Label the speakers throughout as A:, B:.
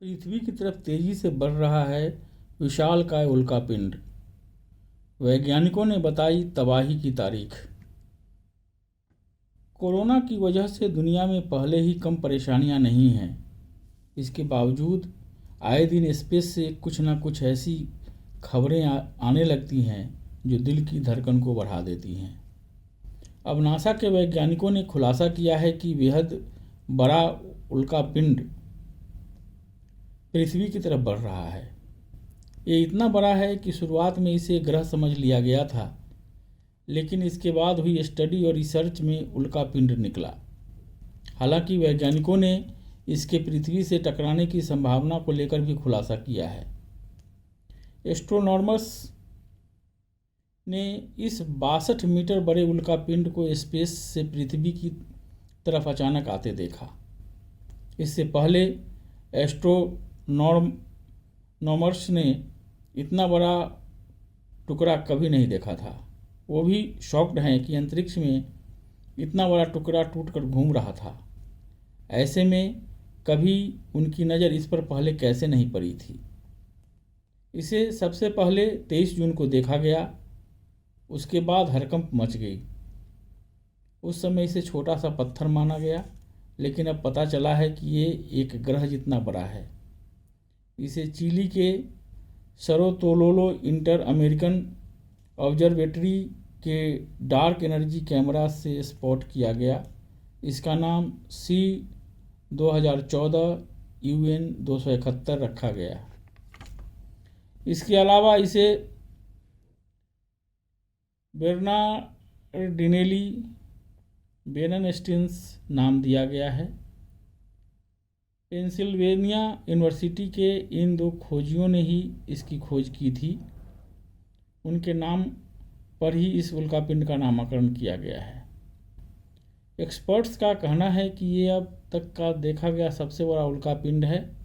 A: पृथ्वी की तरफ तेजी से बढ़ रहा है विशालकाय उल्कापिंड। वैज्ञानिकों ने बताई तबाही की तारीख। कोरोना की वजह से दुनिया में पहले ही कम परेशानियां नहीं हैं। इसके बावजूद आए दिन स्पेस से कुछ ना कुछ ऐसी खबरें आने लगती हैं जो दिल की धड़कन को बढ़ा देती हैं। अब नासा के वैज्ञानिकों ने खुलासा किया है कि बेहद बड़ा उल्कापिंड पृथ्वी की तरफ बढ़ रहा है। ये इतना बड़ा है कि शुरुआत में इसे ग्रह समझ लिया गया था, लेकिन इसके बाद हुई स्टडी और रिसर्च में उल्कापिंड निकला। हालांकि वैज्ञानिकों ने इसके पृथ्वी से टकराने की संभावना को लेकर भी खुलासा किया है। एस्ट्रोनॉमर्स ने इस 62 मीटर बड़े उल्कापिंड को स्पेस से पृथ्वी की तरफ अचानक आते देखा। इससे पहले एस्ट्रोनॉमर्स ने इतना बड़ा टुकड़ा कभी नहीं देखा था। वो भी शॉक्ड हैं कि अंतरिक्ष में इतना बड़ा टुकड़ा टूटकर घूम रहा था। ऐसे में कभी उनकी नज़र इस पर पहले कैसे नहीं पड़ी थी। इसे सबसे पहले 23 जून को देखा गया। उसके बाद हड़कंप मच गई। उस समय इसे छोटा सा पत्थर माना गया, लेकिन अब पता चला है कि ये एक ग्रह जितना बड़ा है। इसे चिली के सरो तोलोलो इंटर अमेरिकन ऑब्जर्वेटरी के डार्क एनर्जी कैमरा से स्पॉट किया गया। इसका नाम C2014 UN 271 रखा गया। इसके अलावा इसे बेर्नार्डिनेली बेननस्टीन्स नाम दिया गया है। पेंसिल्वेनिया यूनिवर्सिटी के इन दो खोजियों ने ही इसकी खोज की थी। उनके नाम पर ही इस उल्कापिंड का नामकरण किया गया है। एक्सपर्ट्स का कहना है कि ये अब तक का देखा गया सबसे बड़ा उल्कापिंड है।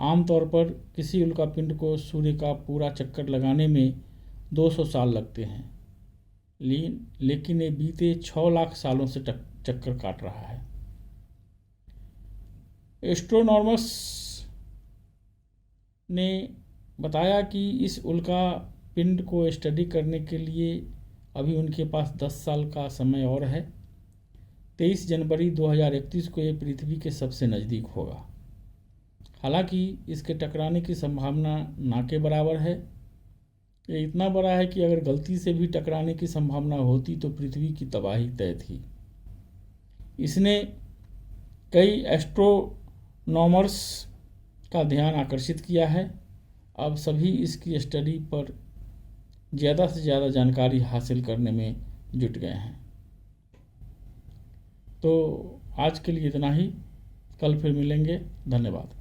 A: आमतौर पर किसी उल्कापिंड को सूर्य का पूरा चक्कर लगाने में 200 साल लगते हैं, लेकिन ये बीते 6 लाख सालों से चक्कर काट रहा है। एस्ट्रोनॉमर्स ने बताया कि इस उल्कापिंड को स्टडी करने के लिए अभी उनके पास 10 साल का समय और है। 23 जनवरी 2031 को ये पृथ्वी के सबसे नज़दीक होगा। हालांकि इसके टकराने की संभावना ना के बराबर है। ये इतना बड़ा है कि अगर गलती से भी टकराने की संभावना होती तो पृथ्वी की तबाही तय थी। इसने कई एस्ट्रोनॉमर्स का ध्यान आकर्षित किया है। अब सभी इसकी स्टडी पर ज़्यादा से ज़्यादा जानकारी हासिल करने में जुट गए हैं। तो आज के लिए इतना ही। कल फिर मिलेंगे। धन्यवाद।